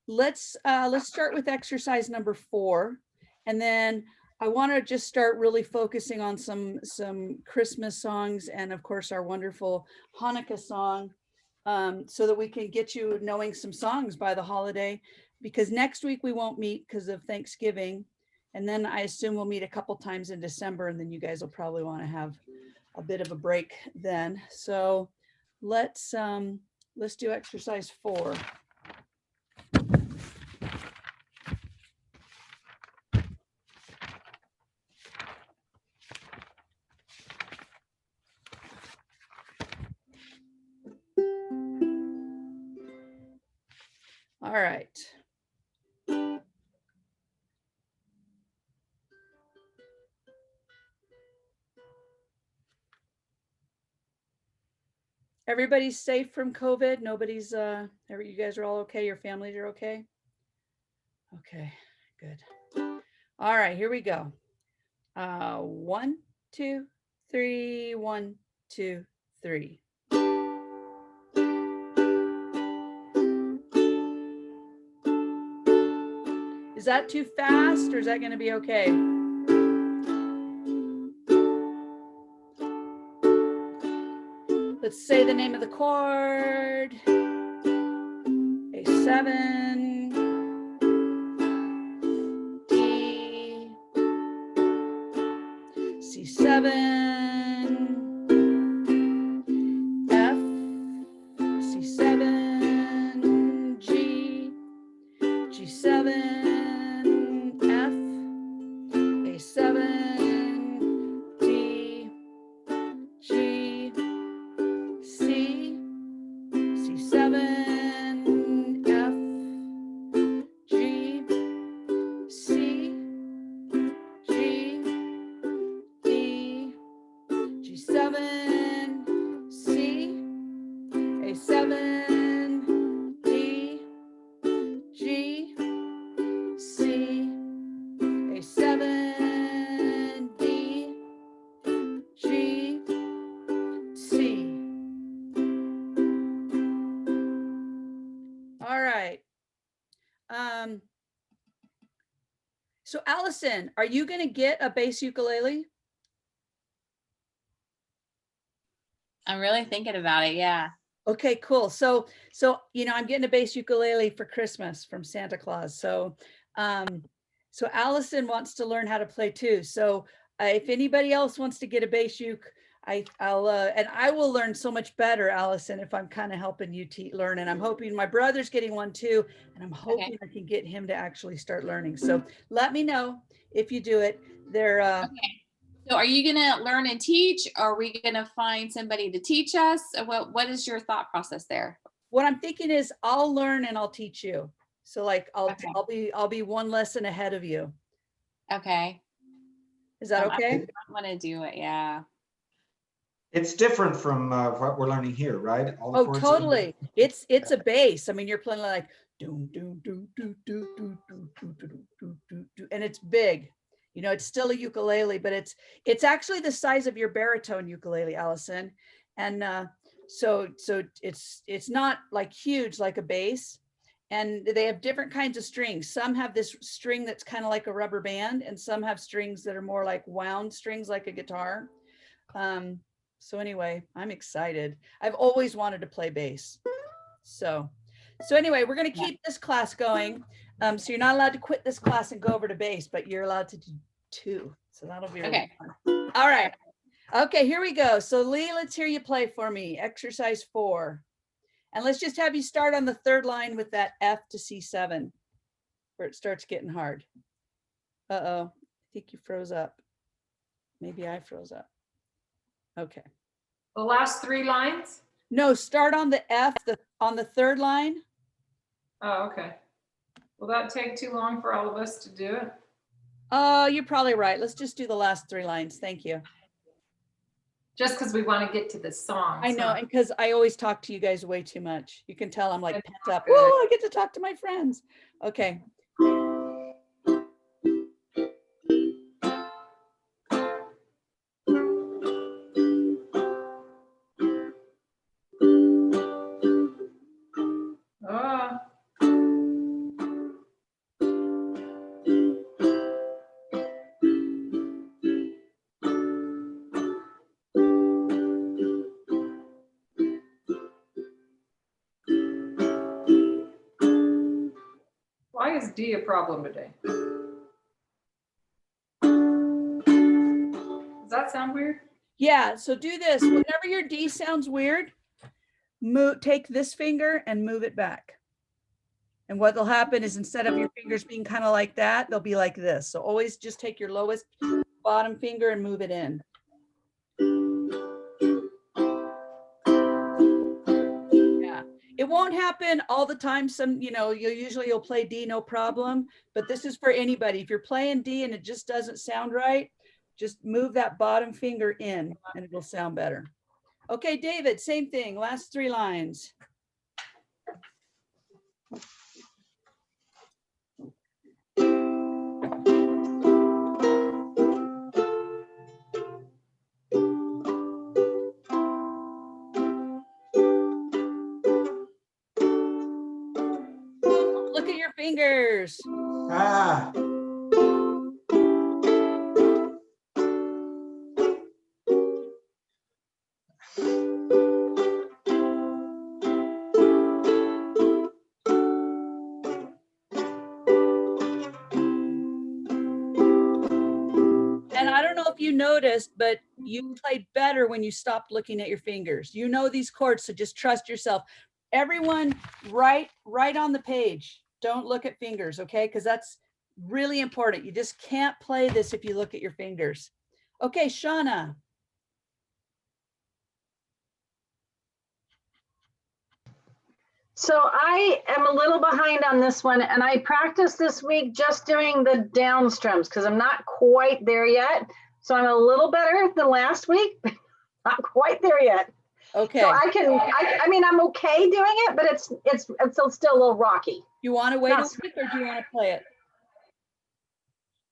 let's start with exercise number 4, and then I want to just start really focusing on some Christmas songs, and of course our wonderful Hanukkah song, so that we can get you knowing some songs by the holiday, because next week we won't meet because of Thanksgiving, and then I assume we'll meet a couple times in December, and then you guys will probably want to have a bit of a break then. So let's do exercise 4. All right. Everybody's safe from COVID. Nobody's, you guys are all okay. Your families are okay. Okay, good. All right, here we go. 1, 2, 3, 1, 2, 3. Is that too fast or is that going to be okay? Let's say the name of the chord. A7, D, C7, F, C7, G, G7, F, A7, D, G, C, C7, F, G, C, G, D, G7, C, A7, D, G, C, A7, D, G, C. All right. So Allison, are you going to get a bass ukulele? I'm really thinking about it. Yeah. Okay, cool. So I'm getting a bass ukulele for Christmas from Santa Claus. So Allison wants to learn how to play too. So if anybody else wants to get a bass uke, I'll and I will learn so much better, Allison, if I'm kind of helping you learn. And I'm hoping my brother's getting one too, and I'm hoping I can get him to actually start learning. So let me know if you do it. They're okay. So are you going to learn and teach? Or are we going to find somebody to teach us? What is your thought process there? What I'm thinking is I'll learn and I'll teach you. So like I'll be one lesson ahead of you. Okay. Is that okay? I want to do it. Yeah. It's different from what we're learning here, right? All the chords totally. It's a bass. I mean, you're playing like doom doom doom doom doom doom doom doom doom doom, and it's big. You know, it's still a ukulele, but it's actually the size of your baritone ukulele, Allison. And so it's not like huge like a bass. And they have different kinds of strings. Some have this string that's kind of like a rubber band, and some have strings that are more like wound strings like a guitar. So anyway, I'm excited. I've always wanted to play bass. So anyway, we're going to keep this class going. So you're not allowed to quit this class and go over to bass, but you're allowed to do 2. So that'll be really fun. All right. Okay, here we go. So Lee, let's hear you play for me. Exercise 4. And let's just have you start on the 3rd line with that F to C7, where it starts getting hard. Uh-oh, I think you froze up. Maybe I froze up. Okay. The last 3 lines? No, start on the F, on the 3rd line. Oh, okay. Will that take too long for all of us to do it? You're probably right. Let's just do the last 3 lines. Thank you. Just because we want to get to the song. I know, and because I always talk to you guys way too much. You can tell I'm like pent up. Oh, I get to talk to my friends. Okay. Why is D a problem today? Does that sound weird? Yeah, so do this. Whenever your D sounds weird, take this finger and move it back. And what will happen is instead of your fingers being kind of like that, they'll be like this. So always just take your lowest bottom finger and move it in. Yeah, it won't happen all the time. You'll play D, no problem. But this is for anybody. If you're playing D and it just doesn't sound right, just move that bottom finger in and it'll sound better. Okay, David, same thing. Last 3 lines. Look at your fingers. Ah, And I don't know if you noticed, but you played better when you stopped looking at your fingers. You know these chords, so just trust yourself. Everyone, write on the page. Don't look at fingers, okay? Because that's really important. You just can't play this if you look at your fingers. Okay, Shauna. So I am a little behind on this one, and I practiced this week just doing the down strums because I'm not quite there yet. So I'm a little better than last week, but not quite there yet. Okay. So I mean, I'm okay doing it, but it's still a little rocky. You want to wait a Not- week or do you want to play it?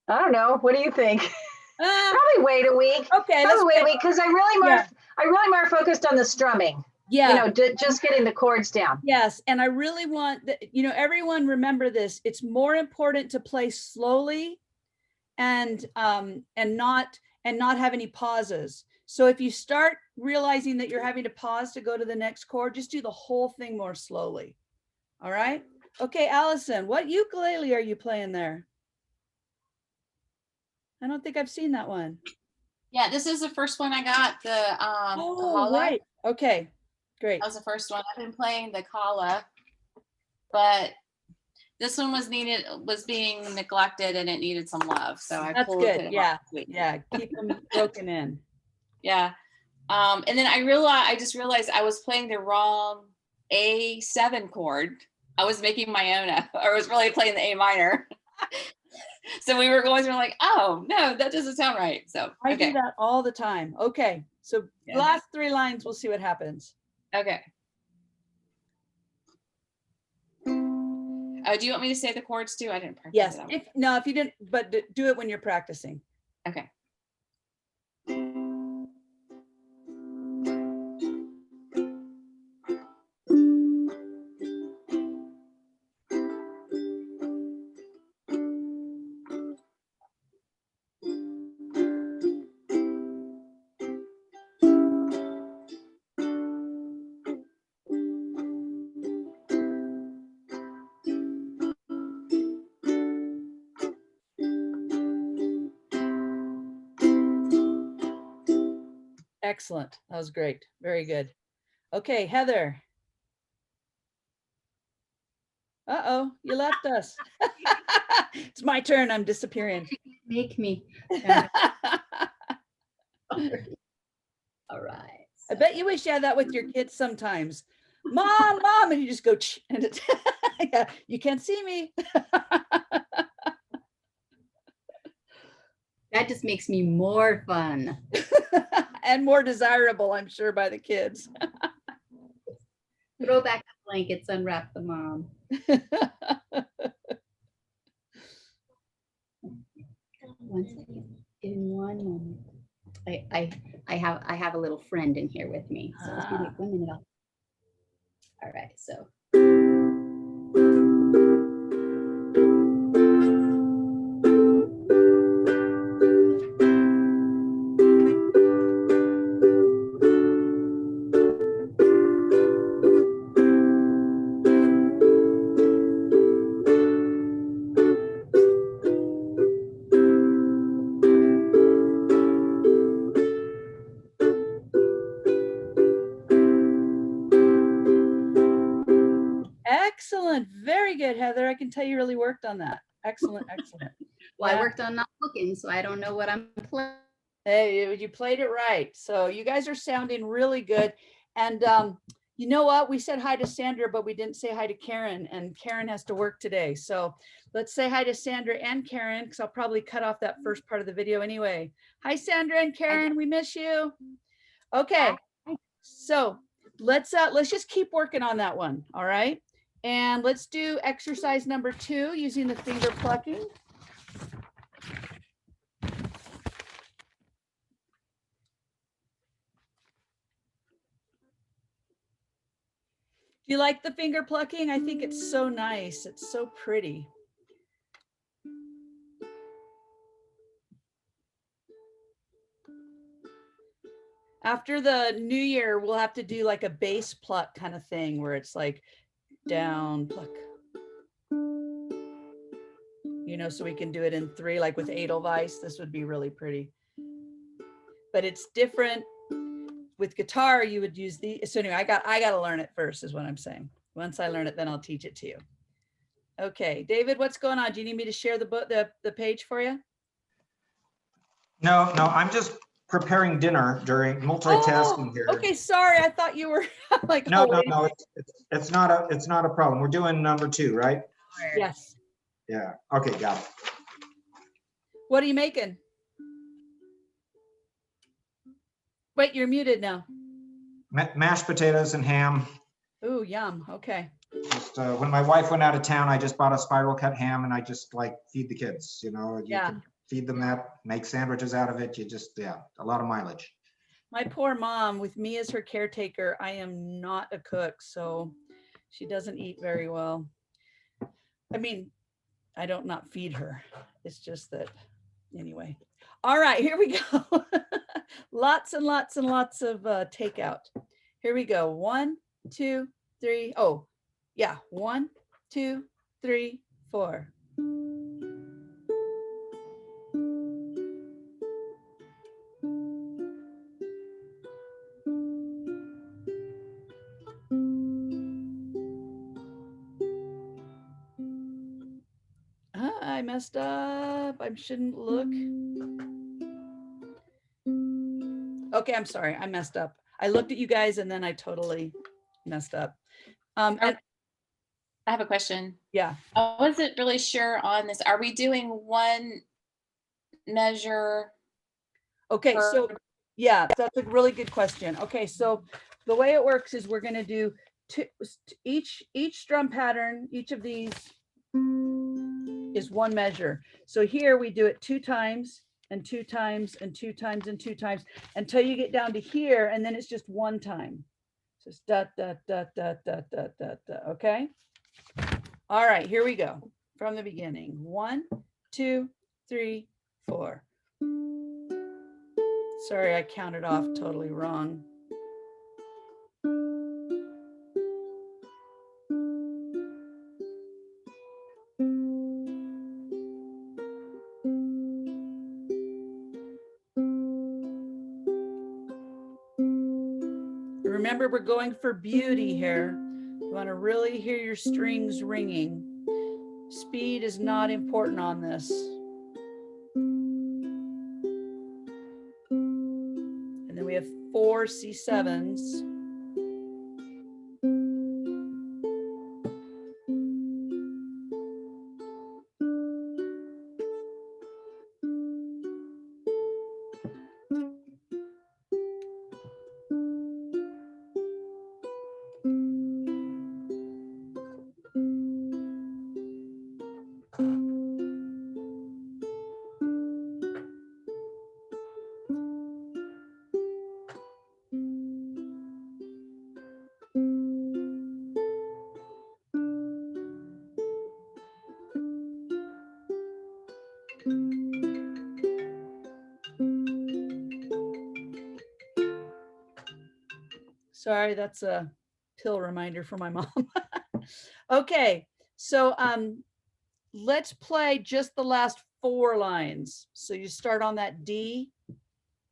I don't know. What do you think? Probably wait a week. Okay, let's Probably wait a wait. week because I'm really more focused on the strumming. Yeah. You know, just getting the chords down. Yes, and I really want that, everyone remember this. It's more important to play slowly and not have any pauses. So if you start realizing that you're having to pause to go to the next chord, just do the whole thing more slowly. All right? Okay, Allison, what ukulele are you playing there? I don't think I've seen that one. Yeah, this is the first one I got, the Kala. Right. Okay, great. That was the first one. I've been playing the Kala, but this one was being neglected and it needed some love. So I That's pulled good. it. Yeah. Yeah. Keep them broken in. Yeah. And then I just realized I was playing the wrong A7 chord. I was making my own up, or I was really playing the A minor. So we were going through like, oh no, that doesn't sound right. So I okay. do that all the time. Okay. So Yeah. last 3 lines, we'll see what happens. Okay. Oh, do you want me to say the chords too? I didn't practice Yes. it. If you didn't, but do it when you're practicing. Okay. Excellent. That was great. Very good. Okay, Heather. Uh-oh, you left us. It's my turn. I'm disappearing. Make me. I All right. bet you wish you had that with your kids sometimes. Mom, mom, and you just go, and it, yeah, you can't see me. That just makes me more fun. And more desirable, I'm sure, by the kids. Throw back the blankets, unwrap the mom. One second. In one moment. I have a little friend in here with me. So just give me 1 minute. All right, so. can tell you really worked on that. Excellent, excellent. Well, Yeah. I worked on not looking, so I don't know what I'm playing. Hey, you played it right. So you guys are sounding really good. And you know what? We said hi to Sandra, but we didn't say hi to Karen, and Karen has to work today. So let's say hi to Sandra and Karen, because I'll probably cut off that first part of the video anyway. Hi, Sandra and Karen, we miss you. Okay, so let's just keep working on that one. All right. And let's do exercise number 2 using the finger plucking. Do you like the finger plucking? I think it's so nice. It's so pretty. After the new year, we'll have to do like a bass pluck kind of thing where it's like down, pluck. You know, so we can do it in 3, like with Edelweiss. This would be really pretty. But it's different. With guitar, you would use the, so anyway, I got to learn it first is what I'm saying. Once I learn it, then I'll teach it to you. Okay, David, what's going on? Do you need me to share the book, the page for you? No, I'm just preparing dinner during multitasking here. Okay, sorry. I thought you were like, No, oh, wait. it's not a problem. We're doing number 2, right? Yes. Yeah. Okay, got it. What are you making? Wait, you're muted now. Mashed potatoes and ham. Ooh, yum. Okay. Just when my wife went out of town, I just bought a spiral cut ham and I just like feed the kids. You know, you Yeah. can feed them that, make sandwiches out of it. You just, yeah, a lot of mileage. My poor mom, with me as her caretaker, I am not a cook, so she doesn't eat very well. I mean, I don't not feed her. It's just that, anyway. All right, here we go. Lots and lots and lots of takeout. Here we go. 1, 2, 3. Oh, yeah. 1, 2, 3, 4. I messed up. I shouldn't look. Okay, I'm sorry. I messed up. I looked at you guys and then I totally messed up. And I have a question. yeah. I wasn't really sure on this. Are we doing one measure? Okay, so yeah, that's a really good question. Okay, so the way it works is we're going to do each drum pattern, each of these is 1 measure. So here we do it 2 times and 2 times and 2 times and 2 times until you get down to here, and then it's just 1 time. So it's da da da da da da da da. Okay. All right, here we go from the beginning. 1, 2, 3, 4. Sorry, I counted off totally wrong. Remember, we're going for beauty here. You want to really hear your strings ringing. Speed is not important on this. And then we have 4 C7s. Sorry, that's a pill reminder for my mom. Okay, so let's play just the last 4 lines. So you start on that D,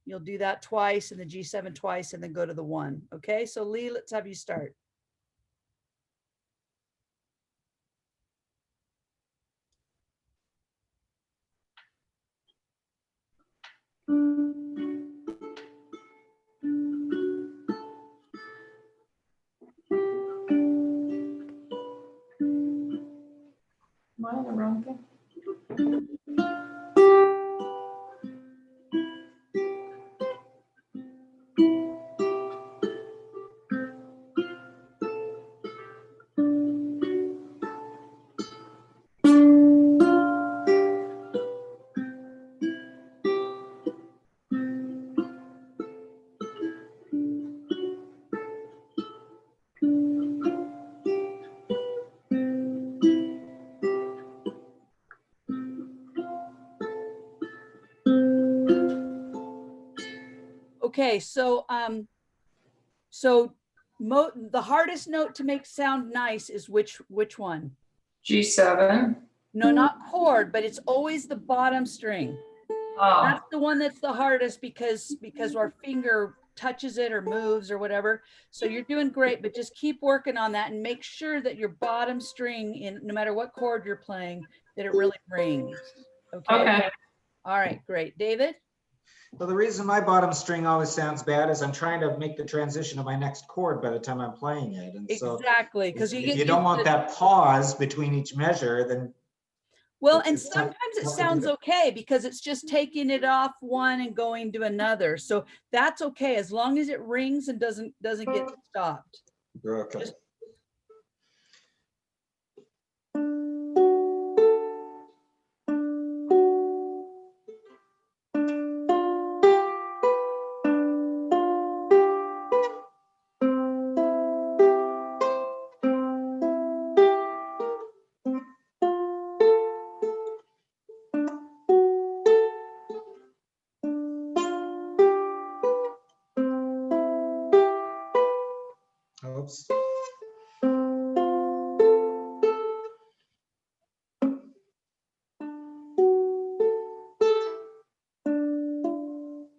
you'll do that twice, and the G7 twice, and then go to the 1. Okay, so Lee, let's have you start. Am I on the wrong thing? Okay, so the hardest note to make sound nice is which one? G7. No, not chord, but it's always the bottom string. Oh, That's the one that's the hardest because our finger touches it or moves or whatever. So you're doing great, but just keep working on that and make sure that your bottom string, in no matter what chord you're playing, that it really rings. Okay. okay. All right, great. David? Well, the reason my bottom string always sounds bad is I'm trying to make the transition to my next chord by the time I'm playing it. And so Exactly, because you if get you don't used want to- that pause between each measure, then Well, and it's tough- sometimes it tough to do sounds that. okay because it's just taking it off one and going to another. So that's okay as long as it rings and doesn't get stopped. Okay. Just- Oops.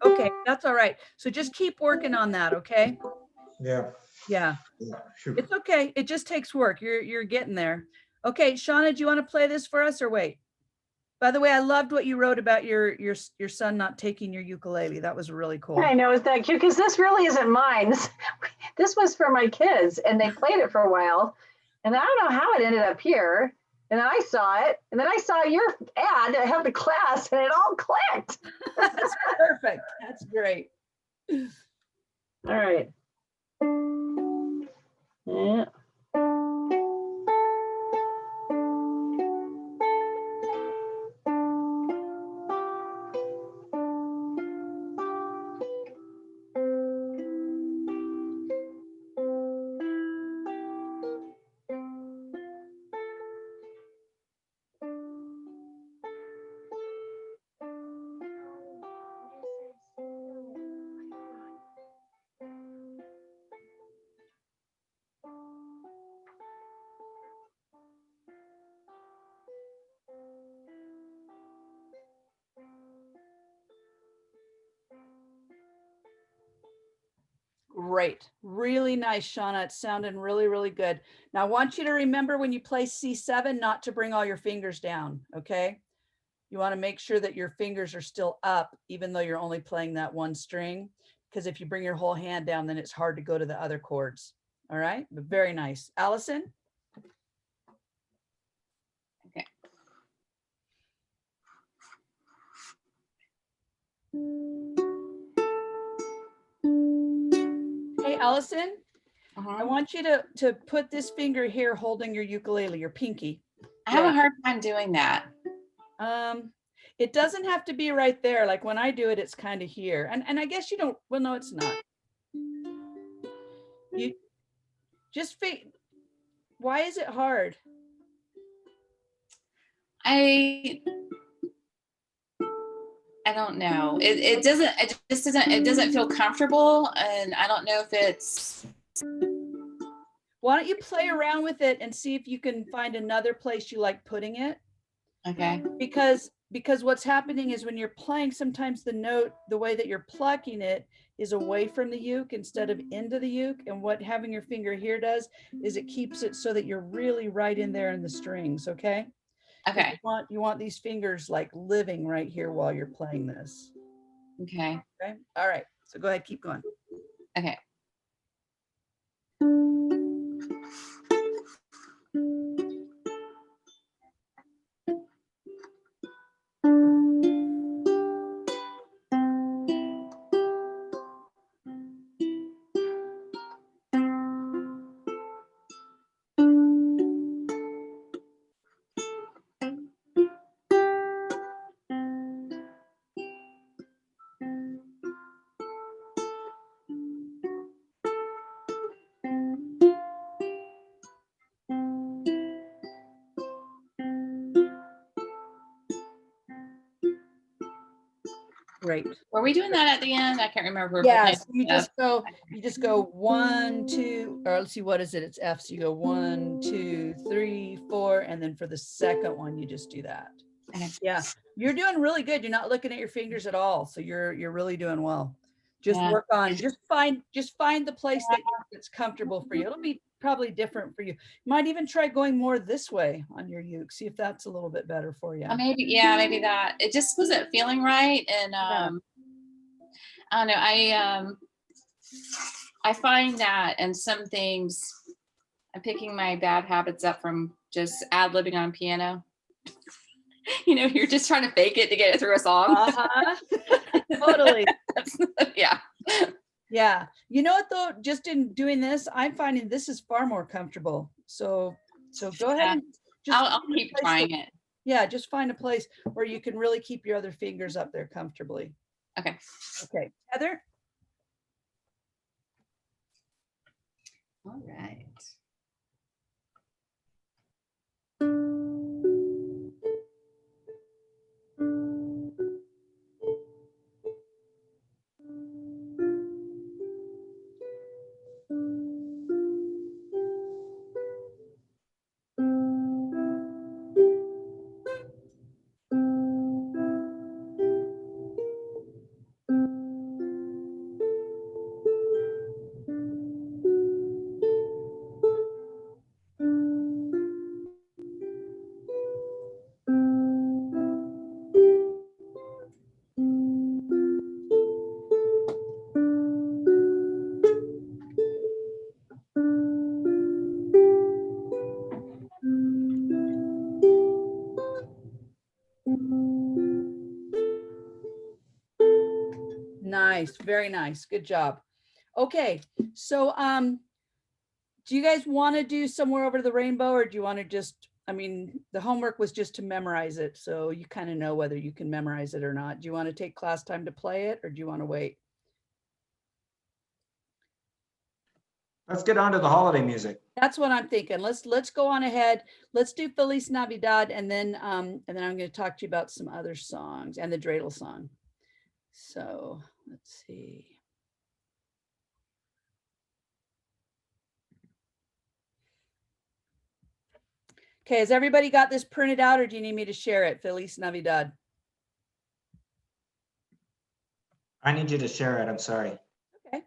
Okay, that's all right. So just keep working on that, okay? Yeah. Yeah, Yeah. Phew. it's okay. It just takes work. You're getting there. Okay, Shauna, do you want to play this for us or wait? By the way, I loved what you wrote about your son not taking your ukulele. That was really cool. I know, is that cute? Because this really isn't mine. This was for my kids and they played it for a while. And I don't know how it ended up here. And then I saw it. And then I saw your ad that had the class and it all clicked. That's perfect. That's great. All right. Yeah. Great. Really nice, Shauna. It's sounding really, really good. Now I want you to remember when you play C7, not to bring all your fingers down, okay? You want to make sure that your fingers are still up, even though you're only playing that one string. Because if you bring your whole hand down, then it's hard to go to the other chords. All right, but very nice. Allison? Okay. Hey, Allison, I Uh-huh. want you to put this finger here holding your ukulele, your pinky. I have a hard time doing that. It doesn't have to be right there. Like when I do it, it's kind of here. And I guess you don't, well, no, it's not. You just why is it hard? I don't know. It doesn't feel comfortable, and I don't know if it's Why don't you play around with it and see if you can find another place you like putting it? okay. Because what's happening is when you're playing, sometimes the note, the way that you're plucking it is away from the uke instead of into the uke. And what having your finger here does is it keeps it so that you're really right in there in the strings, okay? 'Cause Okay. you want these fingers like living right here while you're playing this. Okay. Okay, all right, so go ahead, keep going. Okay. Great. Were we doing that at the end? I can't remember. If we're Yes, playing you just go 1, 2, or let's see, what is it? It's F. So you go 1, 2, 3, 4, and then for the second one, you just do that. Okay. Yeah, you're doing really good. You're not looking at your fingers at all. So you're really doing well. Just Yeah. work on, just find the place that's comfortable for you. It'll be probably different for you. You might even try going more this way on your uke. See if that's a little bit better for you. Maybe that. It just wasn't feeling right. And Yeah. I don't know. I find that and some things I'm picking my bad habits up from just ad-libbing on piano. You know, you're just trying to fake it to get it through a song. Uh-huh. Totally. Yeah. Yeah. You know what though, just in doing this, I'm finding this is far more comfortable. So go ahead Yeah. and just I'll find a keep place trying that- it. Yeah, just find a place where you can really keep your other fingers up there comfortably. Okay. Okay. Heather? All right. Nice, very nice. Good job. Okay, so do you guys want to do Somewhere Over the Rainbow, or do you want to just, I mean, the homework was just to memorize it, so you kind of know whether you can memorize it or not. Do you want to take class time to play it, or do you want to wait? Let's get on to the holiday music. That's what I'm thinking. Let's go on ahead. Let's do Feliz Navidad, and then I'm going to talk to you about some other songs and the dreidel song. So let's see. Okay, has everybody got this printed out, or do you need me to share it? Feliz Navidad. I need you to share it. I'm sorry. Okay,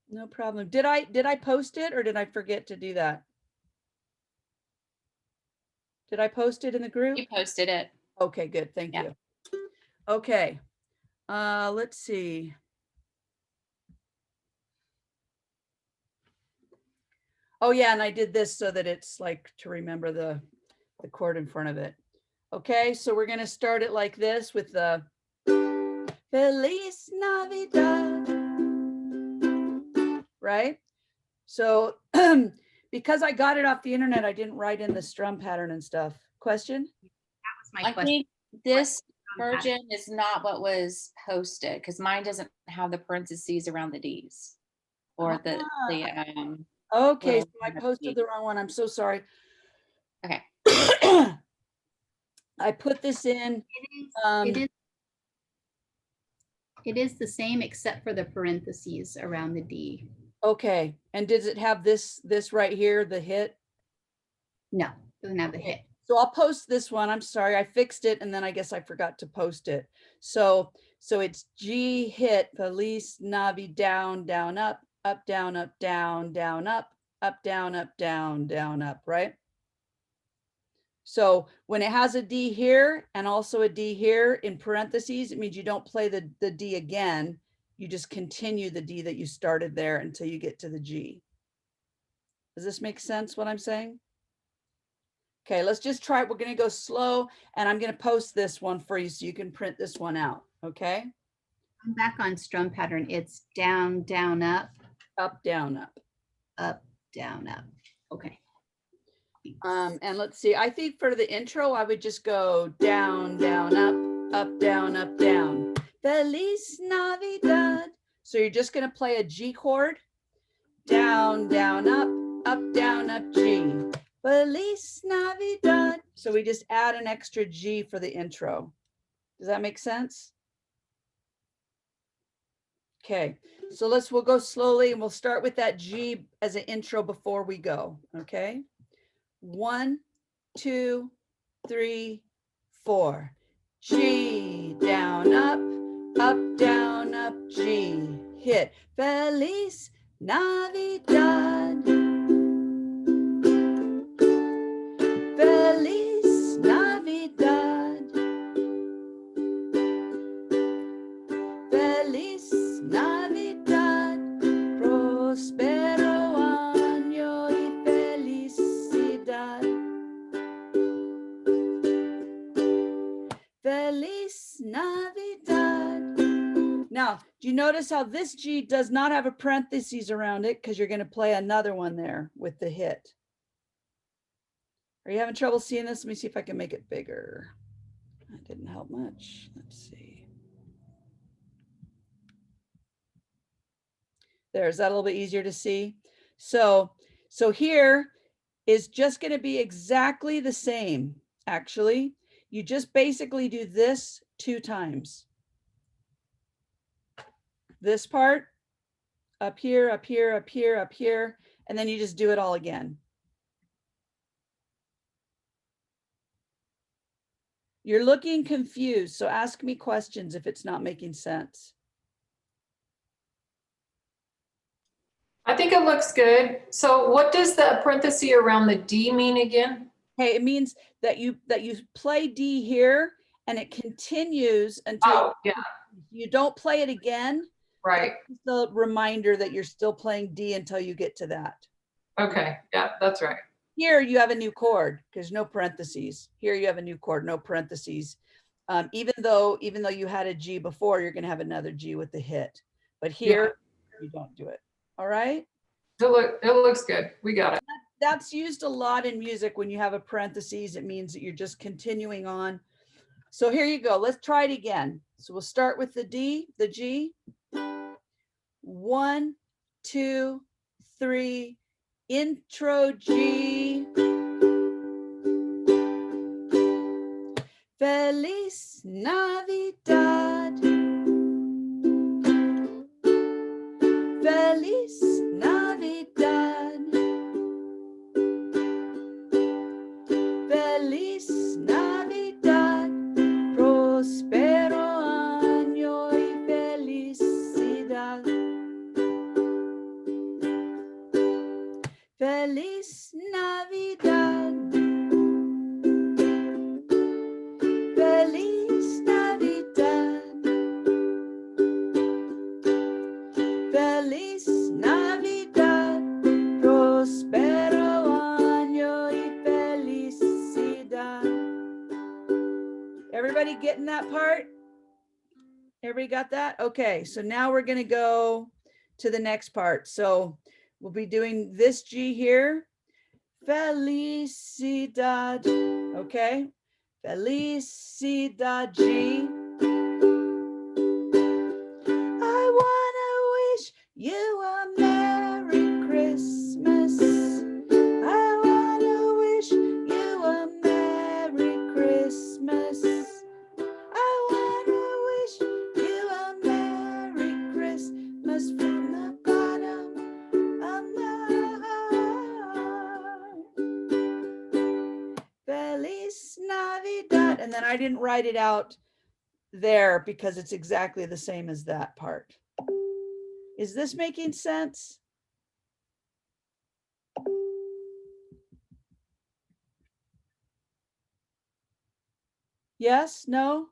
no problem. Did I post it, or did I forget to do that? Did I post it in the group? You posted it. Okay, good. Thank Yeah. you. Okay. Let's see. Oh yeah, and I did this so that it's like to remember the chord in front of it. Okay, so we're gonna start it like this with the Feliz Navidad, right? So because I got it off the internet, I didn't write in the strum pattern and stuff. Question? That's my I question. think this version is not what was posted because mine doesn't have the parentheses around the D's or the Okay, Well, so I posted the wrong one. I'm so sorry. Okay. I put this in. It is the same except for the parentheses around the D. Okay, and does it have this right here, the hit? No, doesn't have the hit. So I'll post this one. I'm sorry, I fixed it and then I guess I forgot to post it. So it's G hit, Feliz Navi, down, down, up, down, up, down, down, up, down, up, down, down, up, right? So when it has a D here and also a D here in parentheses, it means you don't play the D again. You just continue the D that you started there until you get to the G. Does this make sense what I'm saying? Okay, let's just try it. We're going to go slow, and I'm going to post this one for you so you can print this one out. Okay. I'm back on strum pattern. It's down, down, up, Up, down, up. up, down, up. Okay. And let's see, I think for the intro, I would just go down, down, up, down, up, down. Feliz Navidad. So you're just going to play a G chord. Down, down, up, down, up, G. Feliz Navidad. So we just add an extra G for the intro. Does that make sense? Okay, so we'll go slowly and we'll start with that G as an intro before we go. Okay. 1, 2, 3, 4. G, down, down, up, G. Hit. Feliz Navidad. Feliz Navidad. Feliz Navidad. Prospero año y felicidad. Feliz Navidad. Now, do you notice how this G does not have a parentheses around it because you're going to play another one there with the hit? Are you having trouble seeing this? Let me see if I can make it bigger. That didn't help much. Let's see. There, is that a little bit easier to see? So here is just going to be exactly the same, actually. You just basically do this 2 times. This part, up here, up here, up here, up here, and then you just do it all again. You're looking confused, so ask me questions if it's not making sense. I think it looks good. So what does the parenthesis around the D mean again? Okay, it means that you play D here and it continues until Oh, yeah, you don't play it again. right. It's a reminder that you're still playing D until you get to that. Okay, yeah, that's right. Here you have a new chord because no parentheses. Here you have a new chord, no parentheses. Even though you had a G before, you're going to have another G with the hit. But here you don't do it. All right. It looks good. We got it. That's used a lot in music. When you have a parentheses, it means that you're just continuing on. So here you go. Let's try it again. So we'll start with the D, the G. 1, 2, 3. Intro G. Feliz Navidad. Feliz Navidad. Feliz Navidad. Prospero año y felicidad. Feliz Navidad. Feliz Navidad. Feliz Navidad. Prospero año y felicidad. Everybody getting that part? Everybody got that? Okay, so now we're going to go to the next part. So we'll be doing this G here. Felicidad. Okay. Felicidad G. I want to wish you a Merry Christmas. I want to wish you a Merry Christmas. I want to wish you a Merry Christmas from the bottom of my heart. Feliz Navidad. And then I didn't write it out there because it's exactly the same as that part. Is this making sense? Yes, no?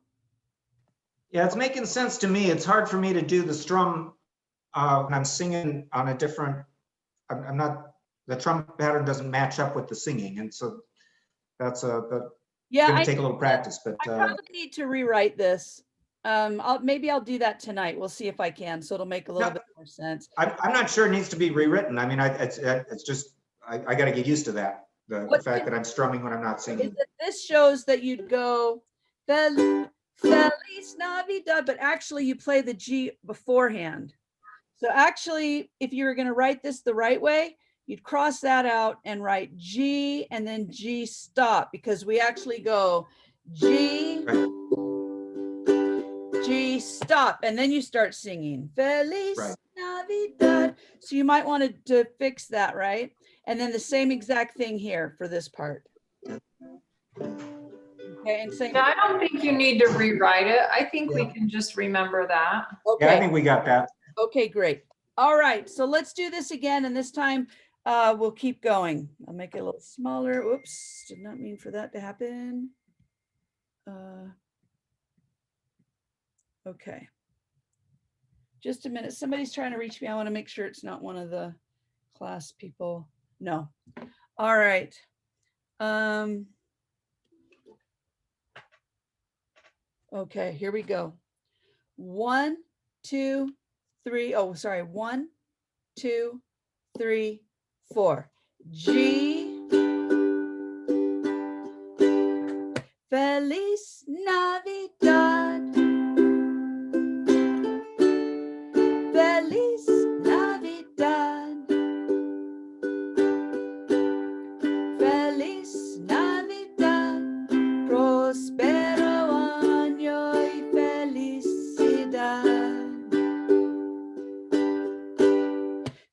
Yeah, it's making sense to me. It's hard for me to do the strum when I'm singing on a different, I'm not, the drum pattern doesn't match up with the singing. And so that's Yeah, going I to take a little practice, but probably need to rewrite this. Maybe I'll do that tonight. We'll see if I can. So it'll make a little No. bit more sense. I'm not sure it needs to be rewritten. I mean, it's just, I got to get used to that. The What fact that I'm strumming when I'm not is singing. that this shows that you'd go Feliz Navidad, but actually you play the G beforehand. So actually, if you were going to write this the right way, you'd cross that out and write G and then G stop, because we actually go G, Right. G stop, and then you start singing Feliz Right. Navidad. So you might want to fix that, right? And then the same exact thing here for this part. Okay, and same. Yeah, I don't think you need to rewrite it. I think we can just remember that. Okay. Yeah, I think we got that. Okay, great. All right, so let's do this again, and this time we'll keep going. I'll make it a little smaller. Oops, did not mean for that to happen. Okay. Just a minute. Somebody's trying to reach me. I want to make sure it's not one of the class people. No. All right. Okay, here we go. 1, 2, 3. Oh, sorry. 1, 2, 3, 4. G. Feliz Navidad. Feliz Navidad. Feliz Navidad. Prospero año y felicidad.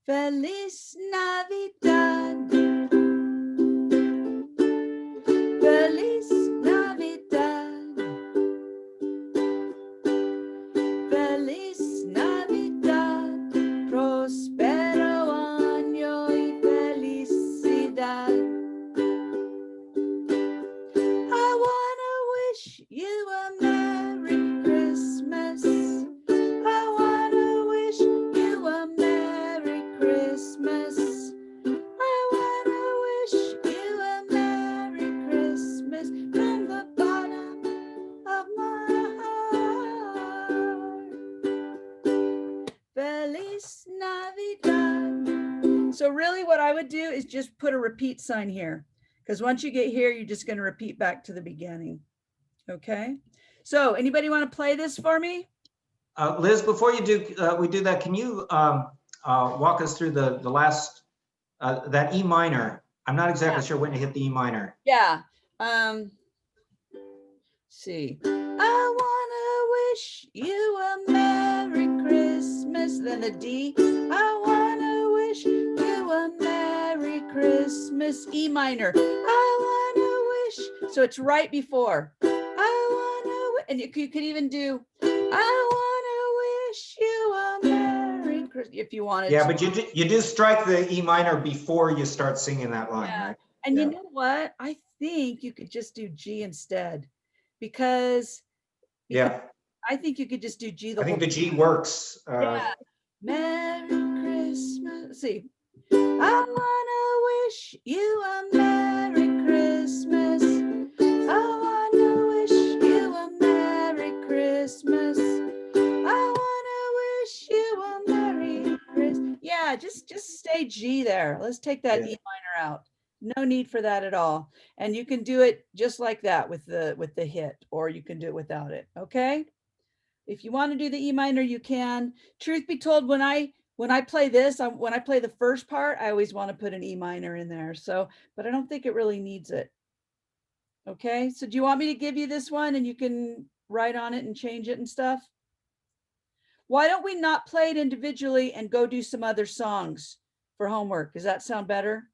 Feliz Navidad. Feliz Navidad. Feliz Navidad. Prospero año y felicidad. I wanna wish you a Merry Christmas. I wanna wish you a Merry Christmas. I wanna wish you a Merry Christmas from the bottom of my heart. Feliz Navidad. So really what I would do is just put a repeat sign here, because once you get here, you're just going to repeat back to the beginning. Okay. So anybody want to play this for me? Liz, before you do, we do that, can you walk us through the last, that E minor? I'm not exactly sure when to hit the E minor. Yeah. See. I wanna wish you a Merry Christmas. Then the D. I wanna wish you a Merry Christmas. E minor. I wanna wish. So it's right before. I wanna, and you could even do. I wanna wish you a Merry Christmas if you wanted. Yeah, to. but you do strike the E minor before you start singing that line, Yeah. right? And Yeah. you know what? I think you could just do G instead, because Yeah, I think you could just do G the I whole think the G works. Yeah. Merry Christmas. Let's see. I wanna wish you a Merry Christmas. I wanna wish you a Merry Christmas. I wanna wish you a Merry Christmas. Yeah, just stay G there. Let's take that Yeah. E minor out. No need for that at all. And you can do it just like that with the hit, or you can do it without it. Okay. If you want to do the E minor, you can. Truth be told, when I play this, when I play the first part, I always want to put an E minor in there. So, but I don't think it really needs it. Okay, so do you want me to give you this one and you can write on it and change it and stuff? Why don't we not play it individually and go do some other songs for homework? Does that sound better?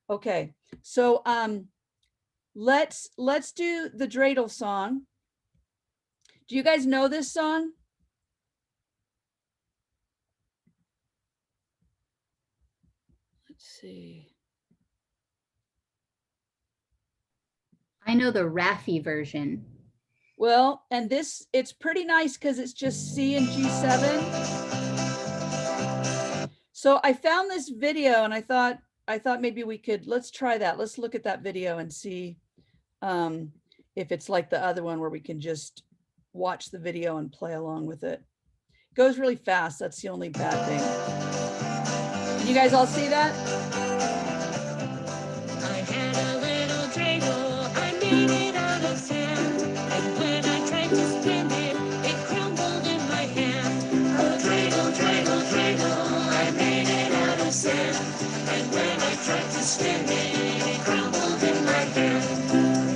Okay, so let's do the dreidel song. Do you guys know this song? Let's see. I know the Raffi version. Well, and this, it's pretty nice because it's just C and G7. So I found this video and I thought maybe we could, let's try that. Let's look at that video and see if it's like the other one where we can just watch the video and play along with it. It goes really fast. That's the only bad thing. Can you guys all see that? I had a little dreidel, I made it out of sand. And when I tried to spin it, it crumbled in my hand. Oh, dreidel, dreidel, dreidel, I made it out of sand. And when I tried to spin it, it crumbled in my hand. I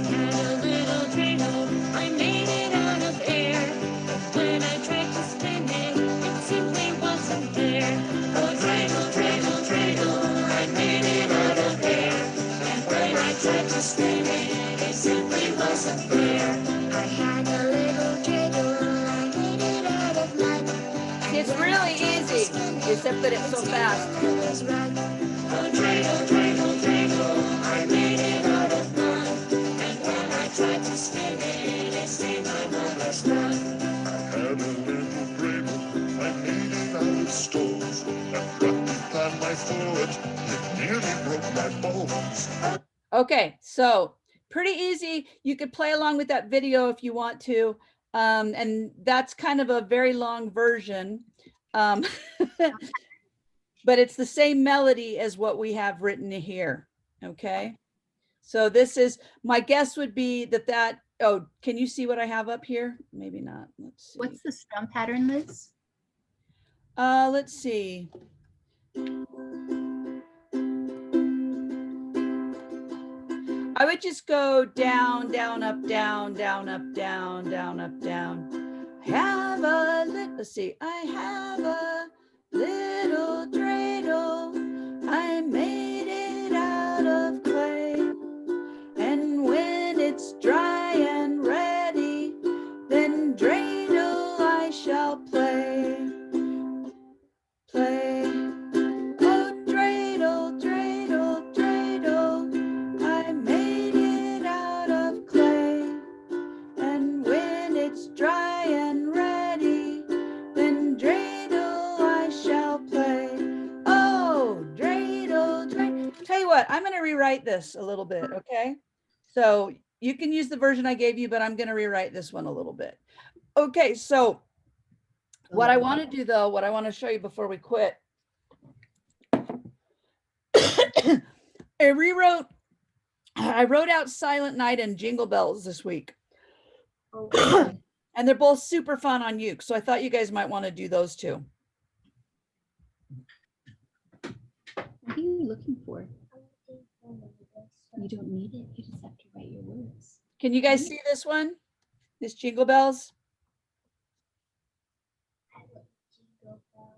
had a little dreidel, I made it out of air. And when I tried to spin it, it simply wasn't there. Oh, dreidel, dreidel, dreidel, I made it out of air. When I tried to spin it, it simply wasn't there. I had a little dreidel, I made it out of mud. It's really easy, except that it's so fast. It was right. Oh, dreidel, dreidel, dreidel, I made it out of mud. And when I tried to spin it, it seemed my mother's blood. I had a little dreidel, I made it out of stones. I dropped it on my foot, it nearly broke my bones. Okay, so pretty easy. You could play along with that video if you want to. And that's kind of a very long version. But it's the same melody as what we have written here. Okay. So this is, my guess would be that, oh, can you see what I have up here? Maybe not. Let's see. What's the strum pattern, Liz? Let's see. I would just go down, down, up, down, down, up, down, down, up, down. Let's see. I have a little dreidel. I made it out of clay. And when it's dry and ready, then dreidel I shall play. Play. Oh, dreidel, dreidel, dreidel. I made it out of clay. And when it's dry and ready, then dreidel I shall play. Oh, dreidel, dreidel. Tell you what, I'm going to rewrite this a little bit, okay? So you can use the version I gave you, but I'm going to rewrite this one a little bit. Okay, so what I want to do though, what I want to show you before we quit, I wrote out Silent Night and Jingle Bells this week. And they're both super fun on uke. So I thought you guys might want to do those too. What are you looking for? You don't need it. You just have to write your words. Can you guys see this one? This Jingle Bells?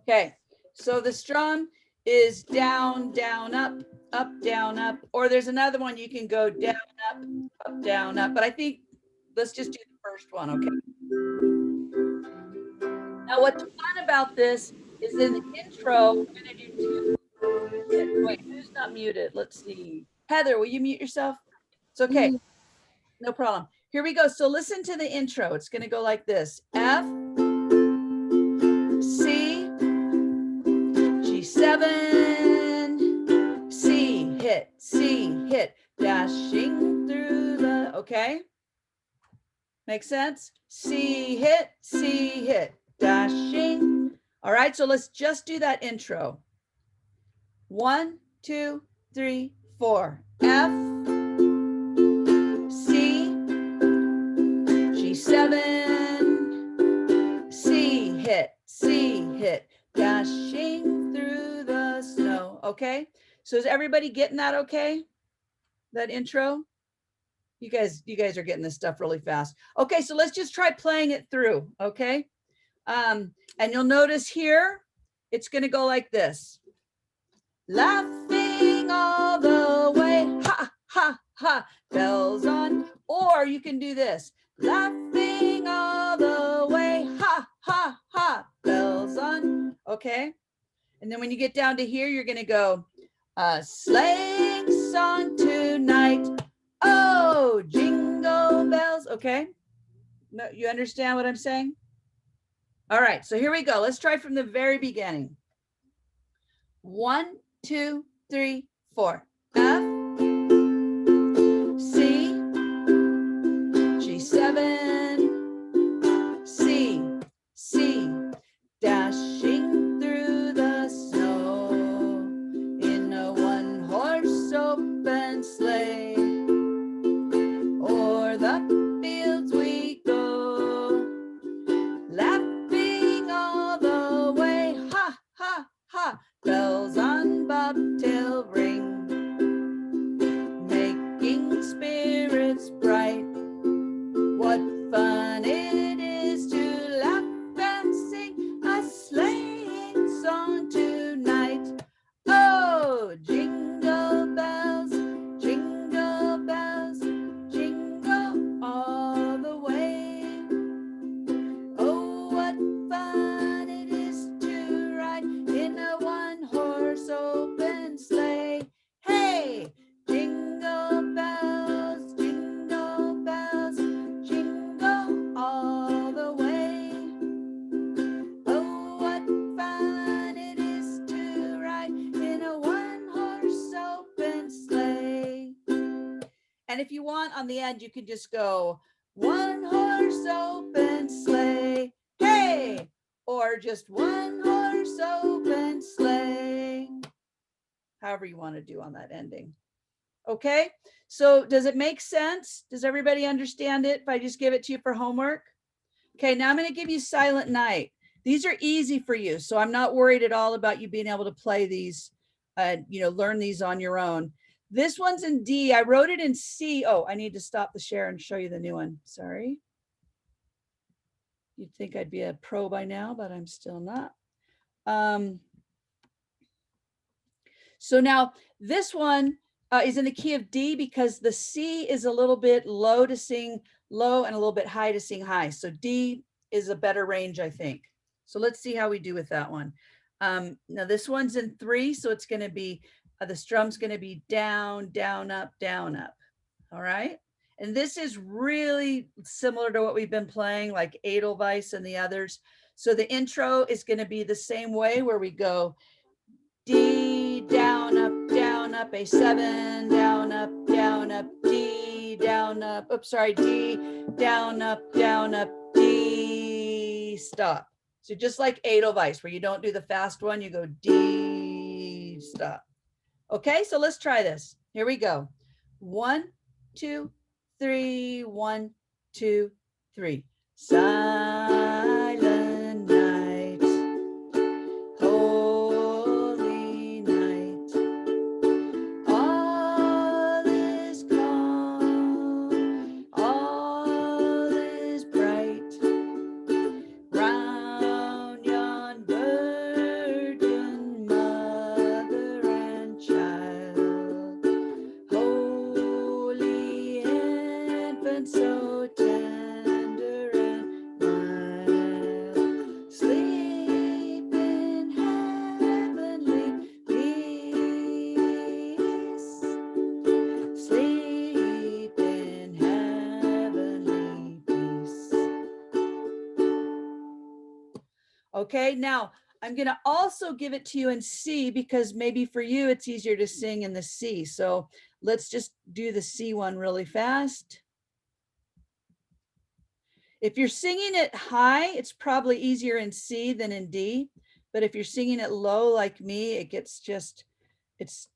Okay, so the strum is down, down, up, down, up. Or there's another one you can go down, up, down, up. But I think let's just do the first one, okay? Now what's fun about this is in the intro, we're gonna do two. Wait, who's not muted? Let's see. Heather, will you mute yourself? It's okay, no problem. Here we go. So listen to the intro. It's gonna go like this. F, C, G7, C, hit, dashing through the, okay? Make sense? C, hit, dashing. All right, so let's just do that intro. 1, 2, 3, 4. F, C, G7, C, hit, dashing through the snow. Okay, so is everybody getting that okay? That intro? You guys are getting this stuff really fast. Okay, so let's just try playing it through, okay? And you'll notice here, it's gonna go like this. Laughing all the way, ha, ha, ha, bells on. Or you can do this. Laughing all the way, ha, ha, ha, bells on. Okay? And then when you get down to here, you're gonna go, sleighing song tonight. Oh, jingle bells. Okay? No, you understand what I'm saying? All right, so here we go. Let's try from the very beginning. 1, 2, 3, 4. F, C, G7, C, C, dashing through the snow in a one-horse open sleigh. O'er the fields we go, laughing all the way. Ha, ha, ha, bells on bobtail ring, making spirits bright. What fun it is to laugh and sing a sleighing song tonight. Oh, jingle bells, jingle bells, jingle all the way. Oh, what fun it is to ride in a one-horse open sleigh. Hey, jingle bells, jingle bells, jingle all the way. Oh, what fun it is to ride in a one-horse open sleigh. And if you want, on the end, you can just go, one-horse open sleigh, hey, or just one-horse open sleigh. However you want to do on that ending. Okay, so does it make sense? Does everybody understand it if I just give it to you for homework? Okay, now I'm going to give you Silent Night. These are easy for you, so I'm not worried at all about you being able to play these, learn these on your own. This one's in D. I wrote it in C. Oh, I need to stop the share and show you the new one. Sorry. You'd think I'd be a pro by now, but I'm still not. So now this one is in the key of D because the C is a little bit low to sing low and a little bit high to sing high. So D is a better range, I think. So let's see how we do with that one. Now this one's in 3, so it's going to be, the strum's going to be down, down, up, down, up. All right. And this is really similar to what we've been playing, like Edelweiss and the others. So the intro is going to be the same way, where we go D, down, up, A7, down, up, D, down, up, oops, sorry, D, down, up, D, stop. So just like Edelweiss, where you don't do the fast one, you go D, stop. Okay, so let's try this. Here we go. 1, 2, 3, 1, 2, 3. Silent night, holy night, all is calm, all is bright, round yon virgin mother and child, holy infant, so tender and mild, sleep in heavenly peace, sleep in heavenly peace. Okay, now I'm going to also give it to you in C, because maybe for you it's easier to sing in the C. So let's just do the C one really fast. If you're singing it high, it's probably easier in C than in D. But if you're singing it low like me, it gets just, it's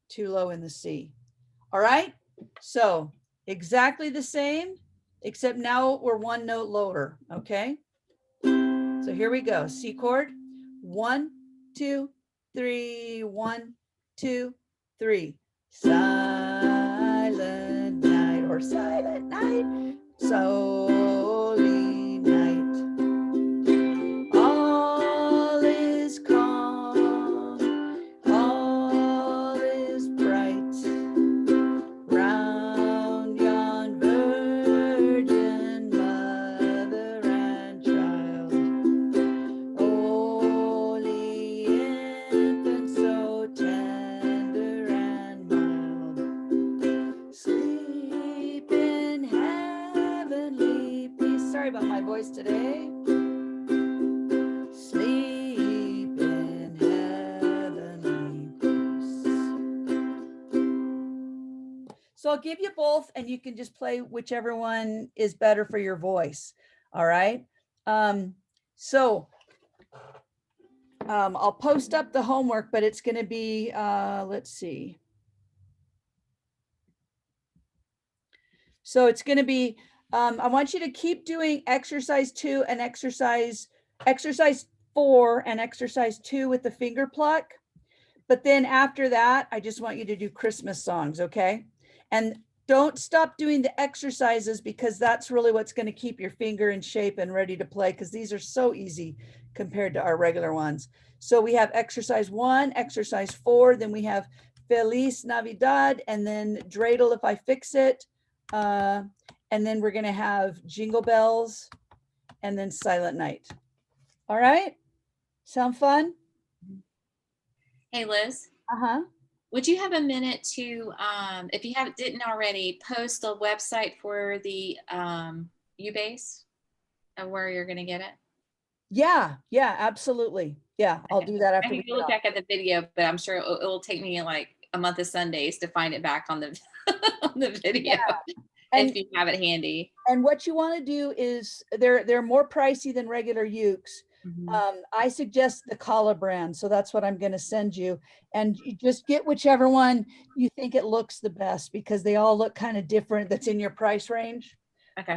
too low in the C. All right, so exactly the same, except now we're one note lower, okay? So here we go, C chord, 1, 2, 3, 1, 2, 3. Silent night, or silent night, holy night, all is calm, all is bright, round yon virgin mother and child, holy infant, so tender and mild, sleep in heavenly Sorry about my voice today. Sleep in heavenly peace. So I'll give you both and you can just play whichever one is better for your voice. All right. I'll post up the homework, but it's going to be, let's see. So it's going to be, I want you to keep doing exercise 2 and exercise 4 and exercise 2 with the finger pluck. But then after that, I just want you to do Christmas songs, okay? And don't stop doing the exercises because that's really what's going to keep your finger in shape and ready to play because these are so easy compared to our regular ones. So we have exercise 1, exercise 4, then we have Feliz Navidad, and then Dreidel if I fix it. And then we're going to have Jingle Bells and then Silent Night. All right? Sound fun? Hey, Liz, Uh-huh. would you have a minute to, if you didn't already, post a website for the Ubase of where you're going to get it? Yeah, absolutely. Yeah, I'll do that after I we can look get off. back at the video, but I'm sure it will take me like a month of Sundays to find it back on the on the video And if you have it handy. and what you want to do is they're more pricey than regular ukes. I suggest the Kala brand, so that's what I'm going to send you. And you just get whichever one you think it looks the best because they all look kind of different. That's in your price range. Okay.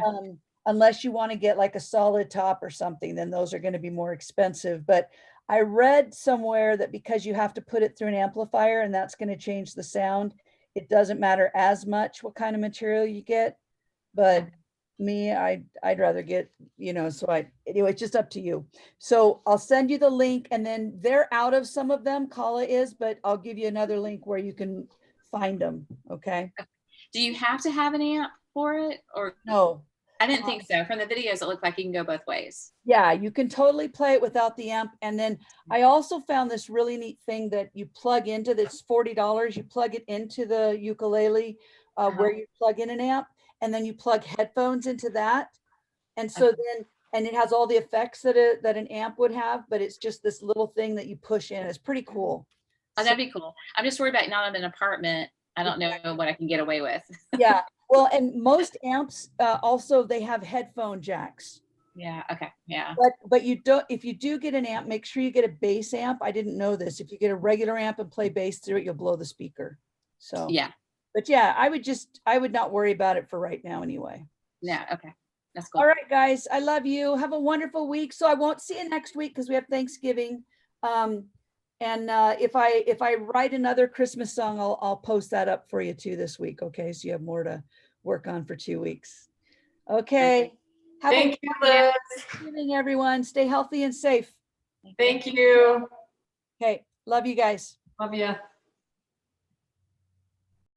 Unless you want to get like a solid top or something, then those are going to be more expensive. But I read somewhere that because you have to put it through an amplifier and that's going to change the sound, it doesn't matter as much what kind of material you get. But me, I'd rather get, so anyway, it's just up to you. So I'll send you the link and then they're out of some of them, Kala is, but I'll give you another link where you can find them. Okay. Do you have to have an amp for it or? No. I didn't think so. From the videos, it looked like you can go both ways. Yeah, you can totally play it without the amp. And then I also found this really neat thing that you plug into that's $40. You plug it into the ukulele where you plug in an amp, and then you plug headphones into that. And so then, and it has all the effects that an amp would have, but it's just this little thing that you push in. It's pretty cool. Oh, that'd be cool. I'm just worried about not in an apartment. I don't know what I can get away with. Yeah. Well, and most amps also, they have headphone jacks. Yeah. Okay. Yeah. But you don't, if you do get an amp, make sure you get a bass amp. I didn't know this. If you get a regular amp and play bass through it, you'll blow the speaker. So, yeah. But yeah, I would not worry about it for right now anyway. Yeah. Okay. That's cool. All right, guys. I love you. Have a wonderful week. So I won't see you next week because we have Thanksgiving. And if I write another Christmas song, I'll post that up for you too this week. Okay. So you have more to work on for 2 weeks. Okay. Thank you, Liz. Thanksgiving, everyone. Stay healthy and safe. Thank you. Okay. Love you guys. Love you.